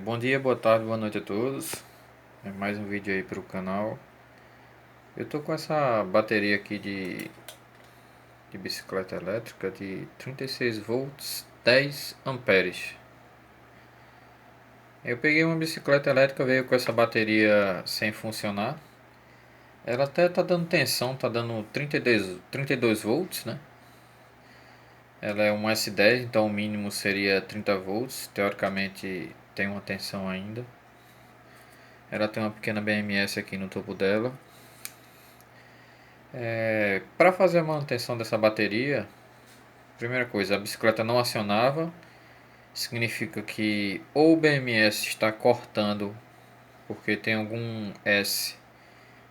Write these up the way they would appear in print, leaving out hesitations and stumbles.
Bom dia, boa tarde, boa noite a todos. Mais um vídeo aí para o canal. Eu tô com essa bateria aqui de bicicleta elétrica de 36 volts, 10 amperes. Eu peguei uma bicicleta elétrica, veio com essa bateria sem funcionar. Ela até tá dando tensão, tá dando 32 volts, né? Ela é um S10, então o mínimo seria 30 volts. Teoricamente tem uma tensão ainda. Ela tem uma pequena BMS aqui no topo dela. Para fazer a manutenção dessa bateria, primeira coisa, a bicicleta não acionava, significa que ou o BMS está cortando, porque tem algum S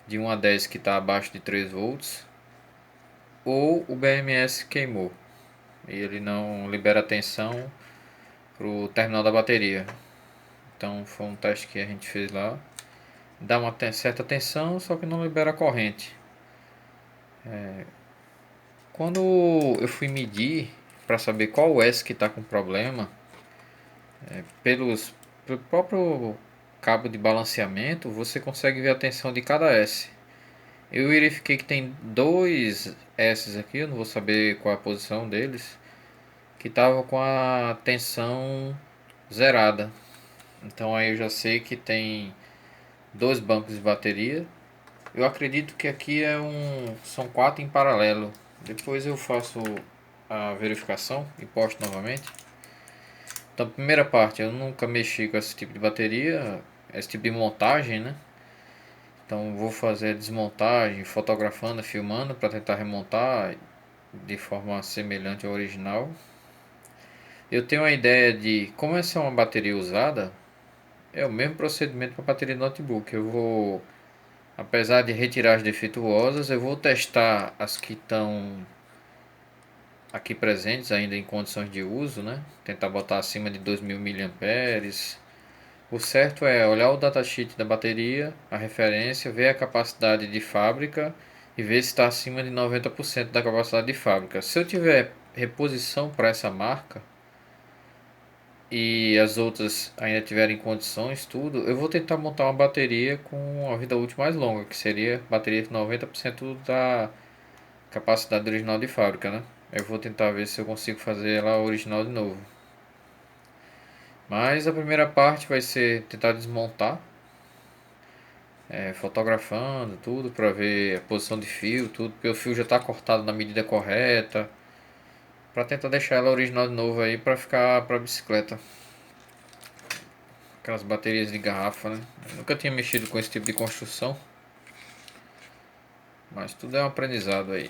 de 1 a 10 que está abaixo de 3 volts, ou o BMS queimou e ele não libera tensão para o terminal da bateria. Então foi um teste que a gente fez lá, dá uma certa tensão, só que não libera a corrente. Quando eu fui medir para saber qual S que está com problema, pelo próprio cabo de balanceamento, você consegue ver a tensão de cada S. Eu verifiquei que tem dois S aqui, eu não vou saber qual é a posição deles, que estavam com a tensão zerada. Então aí eu já sei que tem dois bancos de bateria. Eu acredito que aqui são quatro em paralelo. Depois eu faço a verificação e posto novamente. Então, primeira parte, eu nunca mexi com esse tipo de bateria, esse tipo de montagem, né? Então, vou fazer a desmontagem, fotografando, filmando para tentar remontar de forma semelhante ao original. Eu tenho a ideia de, como essa é uma bateria usada, é o mesmo procedimento para a bateria do notebook. Eu vou, apesar de retirar as defeituosas, eu vou testar as que estão aqui presentes ainda em condições de uso, né? Tentar botar acima de 2000 mAh. O certo é olhar o datasheet da bateria, a referência, ver a capacidade de fábrica e ver se está acima de 90% da capacidade de fábrica. Se eu tiver reposição para essa marca e as outras ainda tiverem condições, tudo, eu vou tentar montar uma bateria com uma vida útil mais longa, que seria bateria de 90% da capacidade original de fábrica, né? Eu vou tentar ver se eu consigo fazer ela original de novo. Mas a primeira parte vai ser tentar desmontar, fotografando tudo para ver a posição de fio, tudo, porque o fio já está cortado na medida correta, para tentar deixar ela original de novo aí para ficar para bicicleta. Aquelas baterias de garrafa, né? Eu nunca tinha mexido com esse tipo de construção, mas tudo é um aprendizado aí.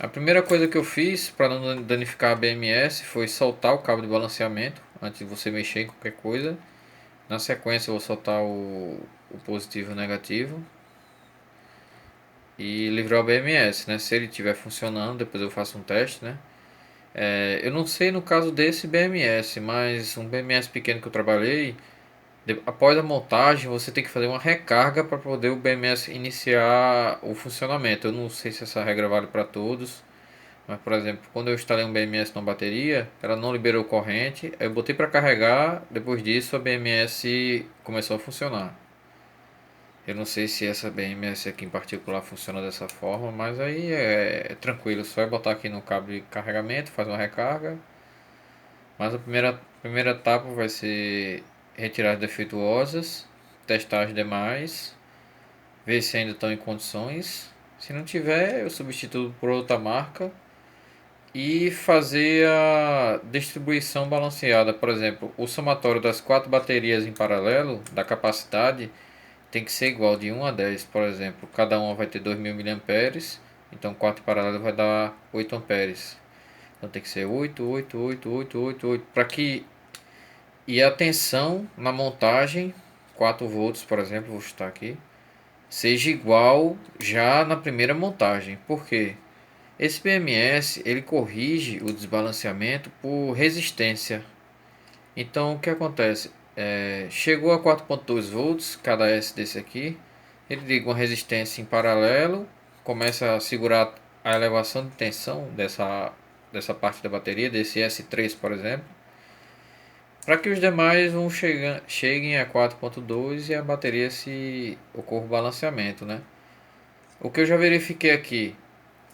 A primeira coisa que eu fiz para não danificar a BMS foi soltar o cabo de balanceamento antes de você mexer em qualquer coisa. Na sequência eu vou soltar o positivo e o negativo e livrar o BMS, né? Se ele estiver funcionando, depois eu faço um teste, né? Eu não sei no caso desse BMS, mas um BMS pequeno que eu trabalhei, após a montagem você tem que fazer uma recarga para poder o BMS iniciar o funcionamento. Eu não sei se essa regra vale para todos, mas por exemplo, quando eu instalei um BMS na bateria, ela não liberou corrente, aí eu botei para carregar, depois disso a BMS começou a funcionar. Eu não sei se essa BMS aqui em particular funciona dessa forma, mas aí é tranquilo, só é botar aqui no cabo de carregamento, faz uma recarga. Mas a primeira etapa vai ser retirar as defeituosas, testar as demais, ver se ainda estão em condições. Se não tiver, eu substituo por outra marca e fazer a distribuição balanceada. Por exemplo, o somatório das quatro baterias em paralelo, da capacidade, tem que ser igual de 1 a 10, por exemplo. Cada uma vai ter 2000 mAh, então 4 paralelos vai dar 8 amperes. Então tem que ser 8, 8, 8, 8, 8, 8, para que e a tensão na montagem, 4 volts, por exemplo, vou chutar aqui, seja igual já na primeira montagem. Por quê? Esse BMS ele corrige o desbalanceamento por resistência. Então o que acontece? Chegou a 4.2 volts cada S desse aqui, ele liga uma resistência em paralelo, começa a segurar a elevação de tensão dessa parte da bateria, desse S3 por exemplo, para que os demais cheguem a 4.2 e a bateria se ocorra o balanceamento, né? O que eu já verifiquei aqui,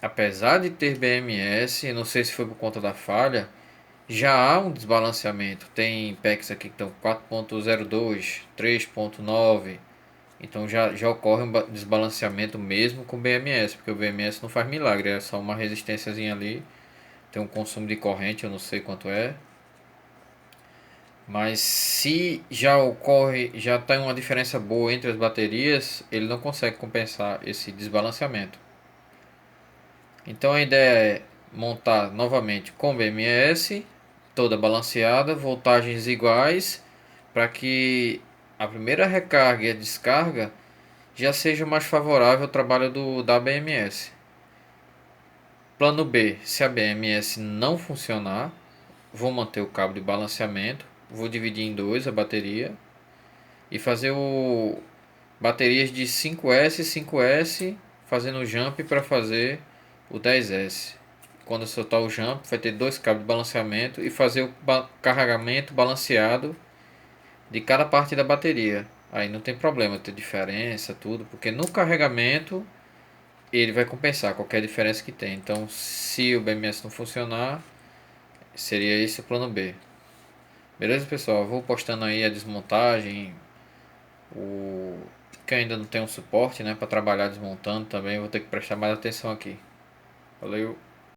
apesar de ter BMS, não sei se foi por conta da falha, já há um desbalanceamento. Tem packs aqui que estão 4.02, 3.9. Então já ocorre um desbalanceamento mesmo com BMS, porque o BMS não faz milagre, é só uma resistênciazinha ali. Tem um consumo de corrente, eu não sei quanto é. Mas se já ocorre, já tem uma diferença boa entre as baterias, ele não consegue compensar esse desbalanceamento. Então a ideia é montar novamente com BMS, toda balanceada, voltagens iguais, para que a primeira recarga e a descarga já seja mais favorável ao trabalho da BMS. Plano B, se a BMS não funcionar, vou manter o cabo de balanceamento, vou dividir em dois a bateria e fazer o baterias de 5S e 5S fazendo o jump para fazer o 10S. Quando eu soltar o jump, vai ter dois cabos de balanceamento e fazer o carregamento balanceado de cada parte da bateria. Aí não tem problema ter diferença, tudo, porque no carregamento ele vai compensar qualquer diferença que tem. Então, se o BMS não funcionar, seria esse o plano B. Beleza, pessoal? Eu vou postando aí a desmontagem, o que ainda não tem um suporte, né, para trabalhar desmontando também, vou ter que prestar mais atenção aqui. Valeu.